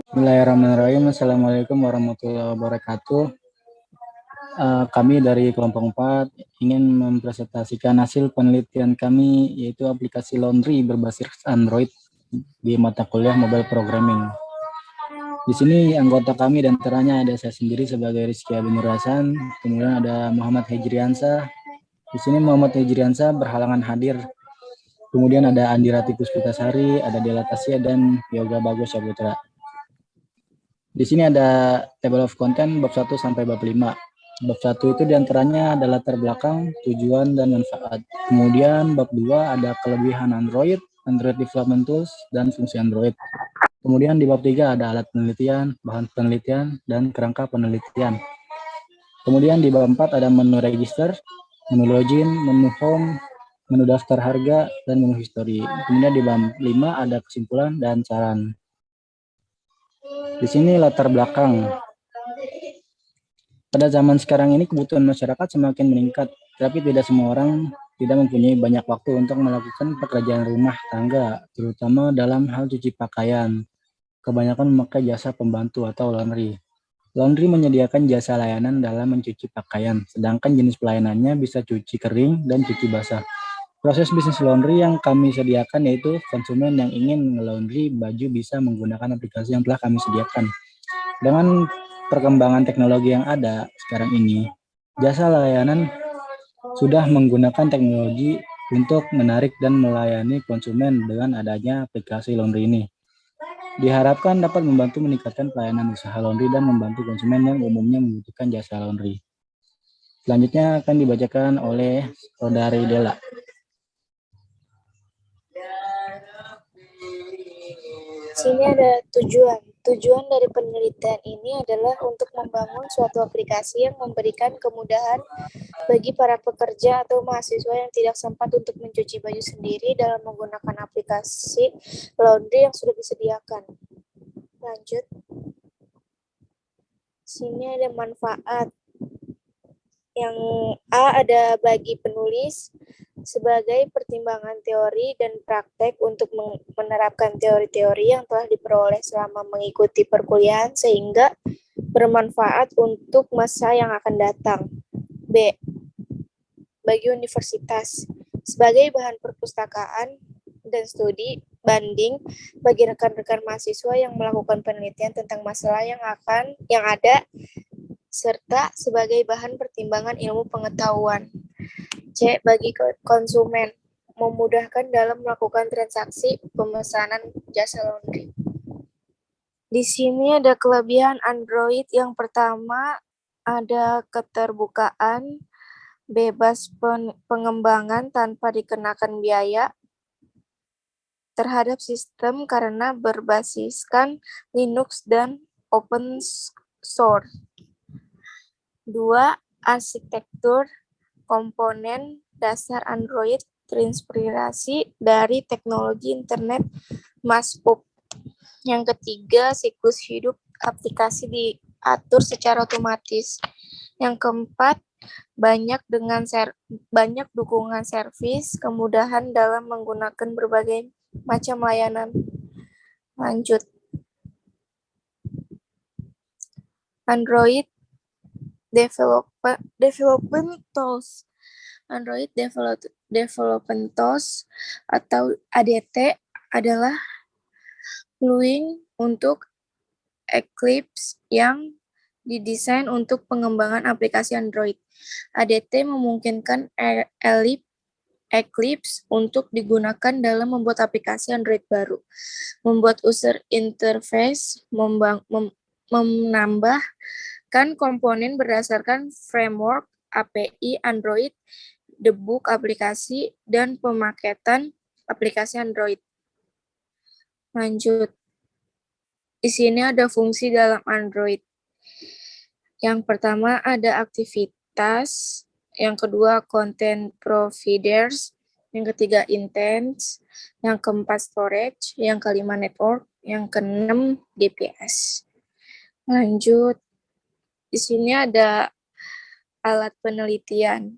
Bismillahirrahmanirrahim. Assalamualaikum warahmatullahi wabarakatuh. Kami dari kelompok 4 ingin mempresentasikan hasil penelitian kami, yaitu aplikasi laundry berbasis Android di mata kuliah Mobile Programming. Di sini anggota kami dan antaranya ada saya sendiri sebagai Rizky Abinur Hasan, kemudian ada Muhammad Hejriansah. Di sini Muhammad Hejriansah berhalangan hadir. Kemudian ada Andirati Puspitasari, ada Dela Tasya, dan Yoga Bagus Saputra. Di sini ada table of content bab 1 sampai bab 5. Bab 1 itu diantaranya ada latar belakang, tujuan, dan manfaat. Kemudian bab 2 ada kelebihan Android, Android Development Tools, dan fungsi Android. Kemudian di bab 3 ada alat penelitian, bahan penelitian, dan kerangka penelitian. Kemudian di bab 4 ada menu register, menu login, menu home, menu daftar harga, dan menu history. Kemudian di bab 5 ada kesimpulan dan saran. Di sini latar belakang. Pada zaman sekarang ini kebutuhan masyarakat semakin meningkat, tapi tidak semua orang tidak mempunyai banyak waktu untuk melakukan pekerjaan rumah tangga, terutama dalam hal cuci pakaian. Kebanyakan memakai jasa pembantu atau laundry. Laundry menyediakan jasa layanan dalam mencuci pakaian, sedangkan jenis pelayanannya bisa cuci kering dan cuci basah. Proses bisnis laundry yang kami sediakan yaitu konsumen yang ingin nge-laundry baju bisa menggunakan aplikasi yang telah kami sediakan. Dengan perkembangan teknologi yang ada sekarang ini, jasa layanan sudah menggunakan teknologi untuk menarik dan melayani konsumen dengan adanya aplikasi laundry ini. Diharapkan dapat membantu meningkatkan pelayanan usaha laundry dan membantu konsumen yang umumnya membutuhkan jasa laundry. Selanjutnya akan dibacakan oleh Saudari Dela. Sini ada tujuan. Tujuan dari penelitian ini adalah untuk membangun suatu aplikasi yang memberikan kemudahan bagi para pekerja atau mahasiswa yang tidak sempat untuk mencuci baju sendiri dalam menggunakan aplikasi laundry yang sudah disediakan. Lanjut. Sini ada manfaat. Yang A ada bagi penulis sebagai pertimbangan teori dan praktek untuk menerapkan teori-teori yang telah diperoleh selama mengikuti perkuliahan sehingga bermanfaat untuk masa yang akan datang. B. Bagi universitas sebagai bahan perpustakaan dan studi banding bagi rekan-rekan mahasiswa yang melakukan penelitian tentang masalah yang ada serta sebagai bahan pertimbangan ilmu pengetahuan. C. Bagi konsumen, memudahkan dalam melakukan transaksi pemesanan jasa laundry. Di sini ada kelebihan Android. Yang pertama ada keterbukaan, bebas pengembangan tanpa dikenakan biaya terhadap sistem karena berbasiskan Linux dan open source. 2. Arsitektur komponen dasar Android terinspirasi dari teknologi internet mashup. Yang ketiga, siklus hidup aplikasi diatur secara otomatis. Yang keempat, banyak dukungan servis, kemudahan dalam menggunakan berbagai macam layanan. Lanjut. Android Development Tools. Android Development Tools atau ADT adalah plugin untuk Eclipse yang didesain untuk pengembangan aplikasi Android. ADT memungkinkan Eclipse untuk digunakan dalam membuat aplikasi Android baru, membuat user interface, menambahkan komponen berdasarkan framework API Android, debug aplikasi, dan pemaketan aplikasi Android. Lanjut. Di sini ada fungsi dalam Android. Yang pertama ada aktivitas, yang kedua content providers, yang ketiga intents, yang keempat storage, yang kelima network, yang keenam DPS. Lanjut. Di sini ada alat penelitian,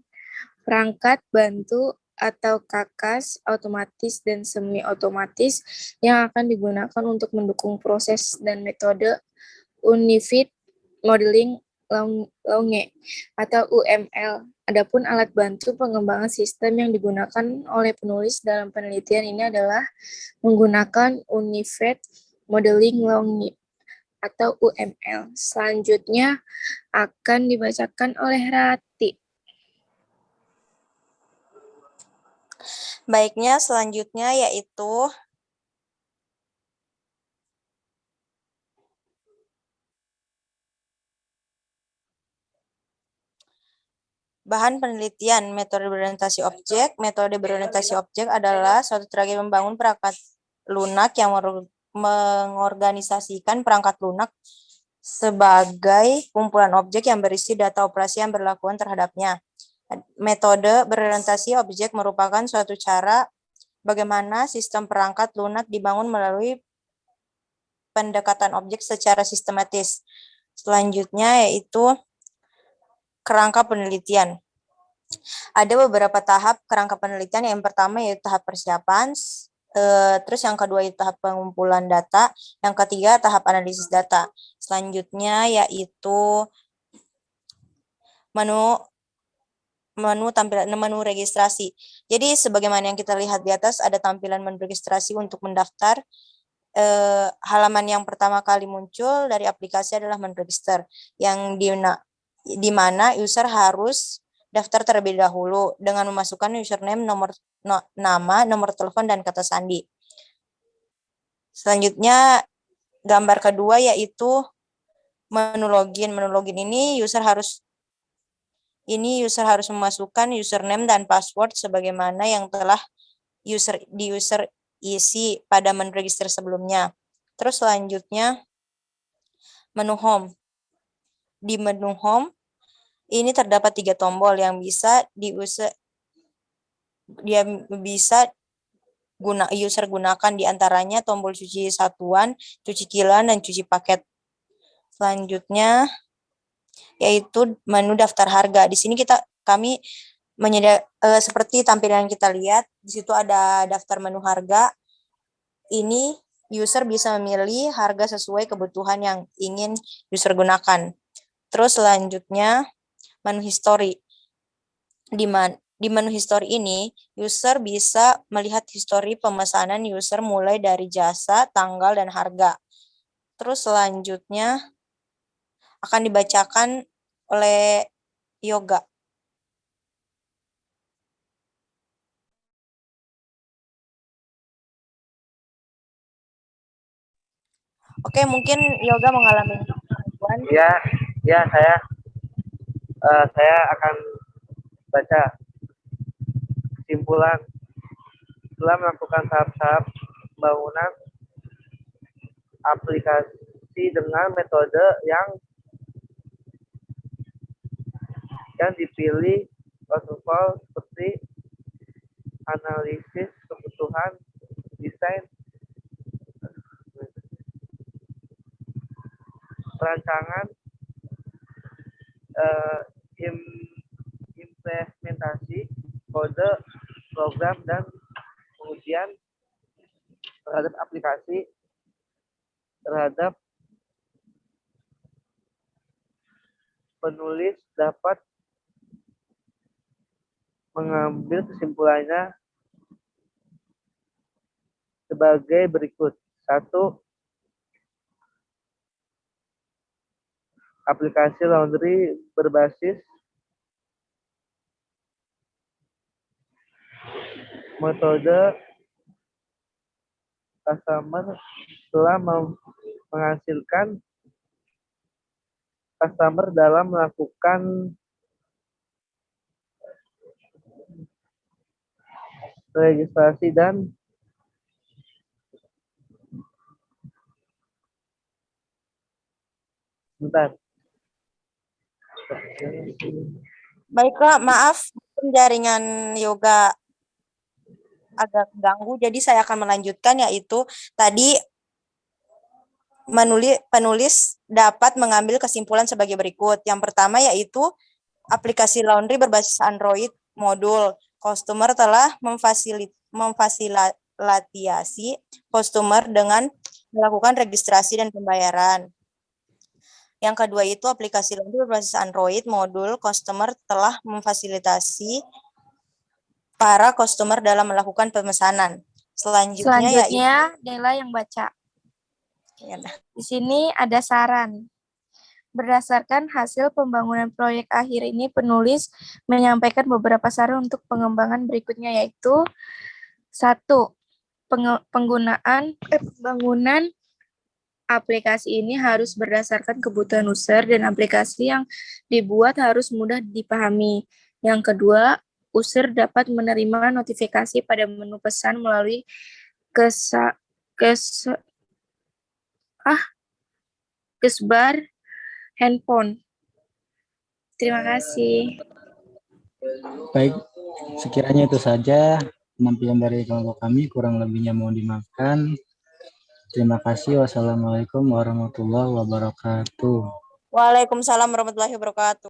perangkat bantu atau KAKAS, otomatis dan semi otomatis yang akan digunakan untuk mendukung proses dan metode Unified Modeling Language atau UML. Adapun alat bantu pengembangan sistem yang digunakan oleh penulis dalam penelitian ini adalah menggunakan Unified Modeling Language atau UML. Selanjutnya akan dibacakan oleh Rati. Baiknya, selanjutnya yaitu bahan penelitian metode berorientasi objek. Metode berorientasi objek adalah suatu strategi membangun perangkat lunak yang mengorganisasikan perangkat lunak sebagai kumpulan objek yang berisi data operasi yang berlakuan terhadapnya. Metode berorientasi objek merupakan suatu cara bagaimana sistem perangkat lunak dibangun melalui pendekatan objek secara sistematis. Selanjutnya yaitu kerangka penelitian. Ada beberapa tahap kerangka penelitian. Yang pertama yaitu tahap persiapan, terus yang kedua itu tahap pengumpulan data, yang ketiga tahap analisis data. Selanjutnya yaitu menu registrasi. Jadi sebagaimana yang kita lihat di atas ada tampilan menu registrasi untuk mendaftar. Halaman yang pertama kali muncul dari aplikasi adalah menu register yang di mana user harus daftar terlebih dahulu dengan memasukkan username, nama, nomor telepon, dan kata sandi. Selanjutnya gambar kedua yaitu menu login. Menu login ini user harus memasukkan username dan password sebagaimana yang telah user isi pada menu register sebelumnya. Terus selanjutnya menu home. Di menu home ini terdapat 3 tombol yang bisa user gunakan, diantaranya tombol cuci satuan, cuci kiloan, dan cuci paket. Selanjutnya yaitu menu daftar harga. Di sini kami seperti tampilan yang kita lihat, di situ ada daftar menu harga. Ini user bisa memilih harga sesuai kebutuhan yang ingin user gunakan. Terus selanjutnya menu history. Di menu history ini, user bisa melihat histori pemesanan user mulai dari jasa, tanggal, dan harga. Terus selanjutnya akan dibacakan oleh Yoga. Oke, mungkin Yoga mengalami gangguan. Ya, saya akan baca kesimpulan setelah melakukan tahap-tahap pembangunan aplikasi dengan metode yang dipilih waterfall seperti analisis kebutuhan, desain, perancangan, implementasi, kode, program, dan pengujian terhadap aplikasi, terhadap penulis dapat mengambil kesimpulannya sebagai berikut. 1. Aplikasi laundry berbasis metode customer telah menghasilkan customer dalam melakukan registrasi dan Baiklah, maaf jaringan Yoga agak ganggu, jadi saya akan melanjutkan, yaitu tadi penulis dapat mengambil kesimpulan sebagai berikut. Yang pertama yaitu aplikasi laundry berbasis Android modul. Customer telah memfasilitasi customer dengan melakukan registrasi dan pembayaran. Yang kedua itu aplikasi Laundry berbasis Android modul customer telah memfasilitasi para customer dalam melakukan pemesanan. Selanjutnya yaitu Dela yang baca. ya, Di sini ada saran. Berdasarkan hasil pembangunan proyek akhir ini, penulis menyampaikan beberapa saran untuk pengembangan berikutnya, yaitu 1. Pembangunan aplikasi ini harus berdasarkan kebutuhan user dan aplikasi yang dibuat harus mudah dipahami. Yang kedua, user dapat menerima notifikasi pada menu pesan melalui kesbar handphone. Terima kasih. Baik, sekiranya itu saja penampilan dari kelompok kami, kurang lebihnya mohon dimaafkan. Terima kasih. Wassalamualaikum warahmatullahi wabarakatuh. Waalaikumsalam warahmatullahi wabarakatuh.